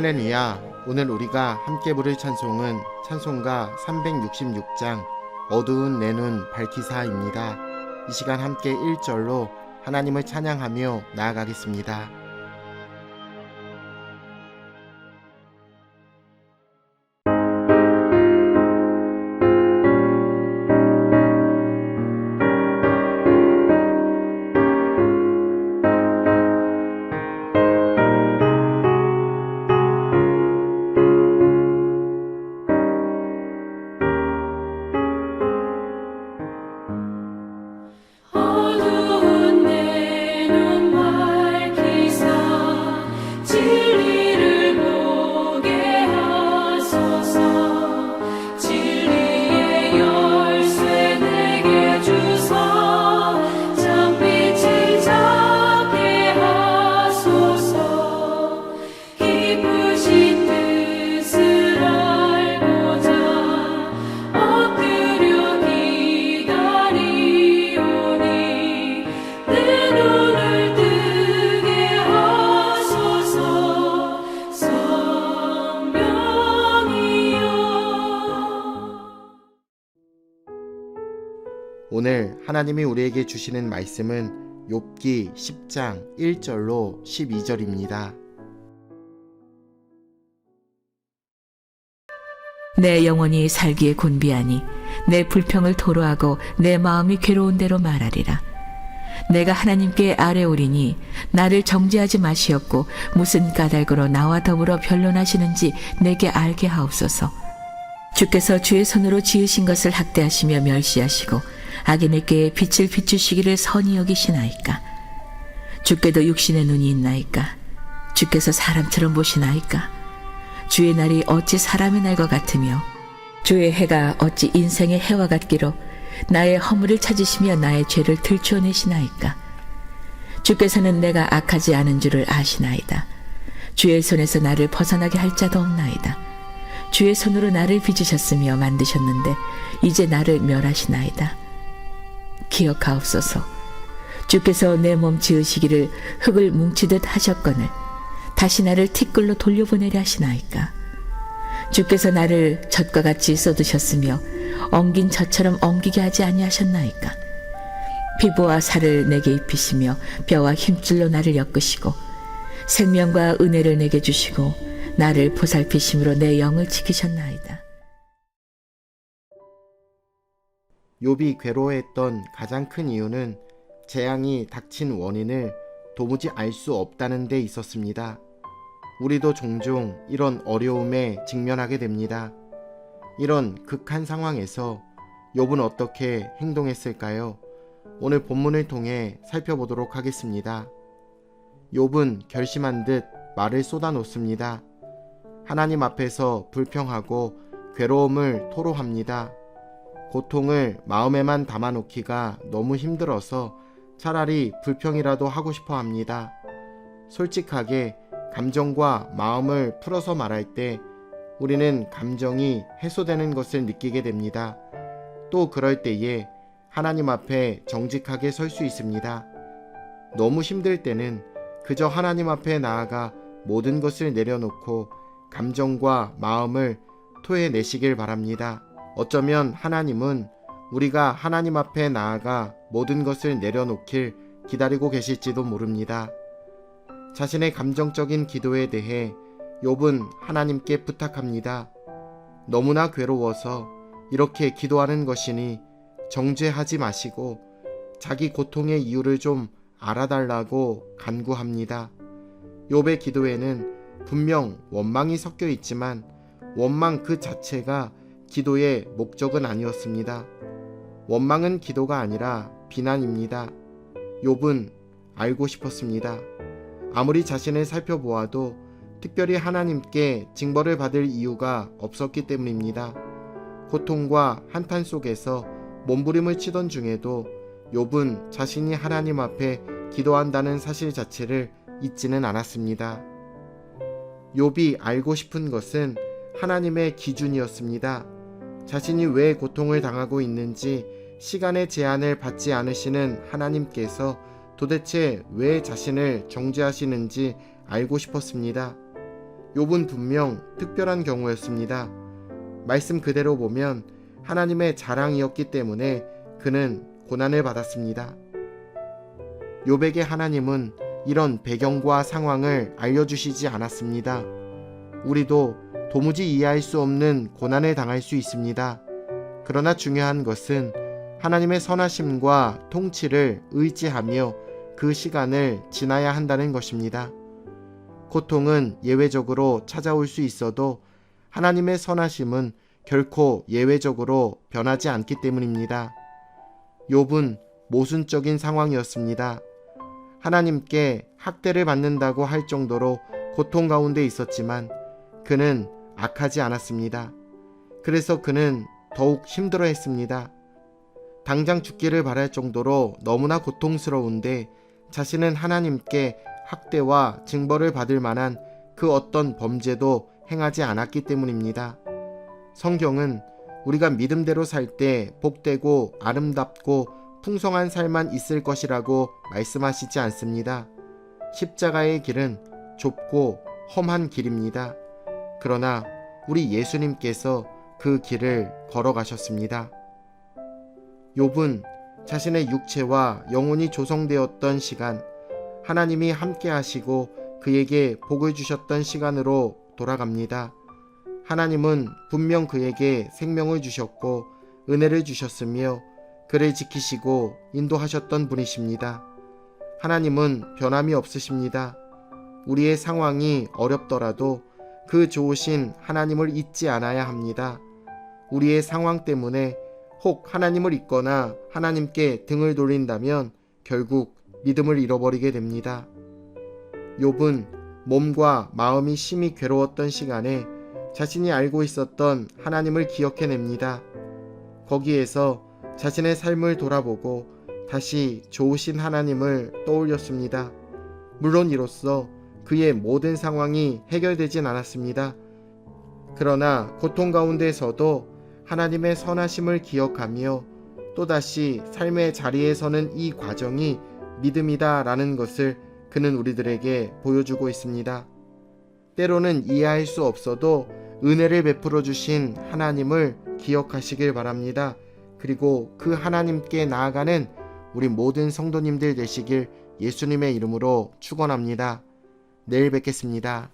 할렐루야. 오늘 우리가 함께 부를 찬송은 찬송가 366장 어두운 내 눈 밝히사입니다. 이 시간 함께 1절로 하나님을 찬양하며 나아가겠습니다. 오늘 하나님이 우리에게 주시는 말씀은 욥기 10장 1절로 12절입니다. 내 영혼이 살기에 곤비하니 내 불평을 토로하고 내 마음이 괴로운 대로 말하리라. 내가 하나님께 아뢰오리니 나를 정죄하지 마시옵고 무슨 까닭으로 나와 더불어 변론하시는지 내게 알게 하옵소서. 주께서 주의 손으로 지으신 것을 학대하시며 멸시하시고 악인에게 빛을 비추시기를 선히 여기시나이까. 주께도 육신의 눈이 있나이까. 주께서 사람처럼 보시나이까. 주의 날이 어찌 사람의 날과 같으며 주의 해가 어찌 인생의 해와 같기로 나의 허물을 찾으시며 나의 죄를 들추어내시나이까. 주께서는 내가 악하지 않은 줄을 아시나이다. 주의 손에서 나를 벗어나게 할 자도 없나이다. 주의 손으로 나를 빚으셨으며 만드셨는데 이제 나를 멸하시나이다. 기억하옵소서. 주께서 내 몸 지으시기를 흙을 뭉치듯 하셨거늘 다시 나를 티끌로 돌려보내려 하시나이까. 주께서 나를 젖과 같이 쏟으셨으며 엉긴 젖처럼 엉기게 하지 아니하셨나이까. 피부와 살을 내게 입히시며 뼈와 힘줄로 나를 엮으시고 생명과 은혜를 내게 주시고 나를 보살피심으로 내 영을 지키셨나이다. 욥이 괴로워했던 가장 큰 이유는 재앙이 닥친 원인을 도무지 알 수 없다는 데 있었습니다. 우리도 종종 이런 어려움에 직면하게 됩니다. 이런 극한 상황에서 욥은 어떻게 행동했을까요? 오늘 본문을 통해 살펴보도록 하겠습니다. 욥은 결심한 듯 말을 쏟아놓습니다. 하나님 앞에서 불평하고 괴로움을 토로합니다. 고통을 마음에만 담아놓기가 너무 힘들어서 차라리 불평이라도 하고 싶어 합니다. 솔직하게 감정과 마음을 풀어서 말할 때 우리는 감정이 해소되는 것을 느끼게 됩니다. 또 그럴 때에 하나님 앞에 정직하게 설 수 있습니다. 너무 힘들 때는 그저 하나님 앞에 나아가 모든 것을 내려놓고 감정과 마음을 토해내시길 바랍니다. 어쩌면 하나님은 우리가 하나님 앞에 나아가 모든 것을 내려놓길 기다리고 계실지도 모릅니다. 자신의 감정적인 기도에 대해 욥은 하나님께 부탁합니다. 너무나 괴로워서 이렇게 기도하는 것이니 정죄하지 마시고 자기 고통의 이유를 좀 알아달라고 간구합니다. 욥의 기도에는 분명 원망이 섞여 있지만 원망 그 자체가 기도의 목적은 아니었습니다. 원망은 기도가 아니라 비난입니다. 욥은 알고 싶었습니다. 아무리 자신을 살펴보아도 특별히 하나님께 징벌을 받을 이유가 없었기 때문입니다. 고통과 한탄 속에서 몸부림을 치던 중에도 욥은 자신이 하나님 앞에 기도한다는 사실 자체를 잊지는 않았습니다. 욥이 알고 싶은 것은 하나님의 기준이었습니다. 자신이 왜 고통을 당하고 있는지 시간의 제한을 받지 않으시는 하나님께서 도대체 왜 자신을 정죄하시는지 알고 싶었습니다. 욥은 분명 특별한 경우였습니다. 말씀 그대로 보면 하나님의 자랑이었기 때문에 그는 고난을 받았습니다. 욥에게 하나님은 이런 배경과 상황을 알려주시지 않았습니다. 우리도 도무지 이해할 수 없는 고난을 당할 수 있습니다. 그러나 중요한 것은 하나님의 선하심과 통치를 의지하며 그 시간을 지나야 한다는 것입니다. 고통은 예외적으로 찾아올 수 있어도 하나님의 선하심은 결코 예외적으로 변하지 않기 때문입니다. 욥은 모순적인 상황이었습니다. 하나님께 학대를 받는다고 할 정도로 고통 가운데 있었지만 그는 악하지 않았습니다. 그래서 그는 더욱 힘들어했습니다. 당장 죽기를 바랄 정도로 너무나 고통스러운데 자신은 하나님께 학대와 징벌을 받을 만한 그 어떤 범죄도 행하지 않았기 때문입니다. 성경은 우리가 믿음대로 살 때 복되고 아름답고 풍성한 삶만 있을 것이라고 말씀하시지 않습니다. 십자가의 길은 좁고 험한 길입니다. 그러나 우리 예수님께서 그 길을 걸어가셨습니다. 욥은 자신의 육체와 영혼이 조성되었던 시간, 하나님이 함께 하시고 그에게 복을 주셨던 시간으로 돌아갑니다. 하나님은 분명 그에게 생명을 주셨고 은혜를 주셨으며 그를 지키시고 인도하셨던 분이십니다. 하나님은 변함이 없으십니다. 우리의 상황이 어렵더라도 그 좋으신 하나님을 잊지 않아야 합니다. 우리의 상황 때문에 혹 하나님을 잊거나 하나님께 등을 돌린다면 결국 믿음을 잃어버리게 됩니다. 욥은 몸과 마음이 심히 괴로웠던 시간에 자신이 알고 있었던 하나님을 기억해냅니다. 거기에서 자신의 삶을 돌아보고 다시 좋으신 하나님을 떠올렸습니다. 물론 이로써 그의 모든 상황이 해결되진 않았습니다. 그러나 고통 가운데서도 하나님의 선하심을 기억하며 또다시 삶의 자리에 서는 이 과정이 믿음이다 라는 것을 그는 우리들에게 보여주고 있습니다. 때로는 이해할 수 없어도 은혜를 베풀어 주신 하나님을 기억하시길 바랍니다. 그리고 그 하나님께 나아가는 우리 모든 성도님들 되시길 예수님의 이름으로 축원합니다. 내일 뵙겠습니다.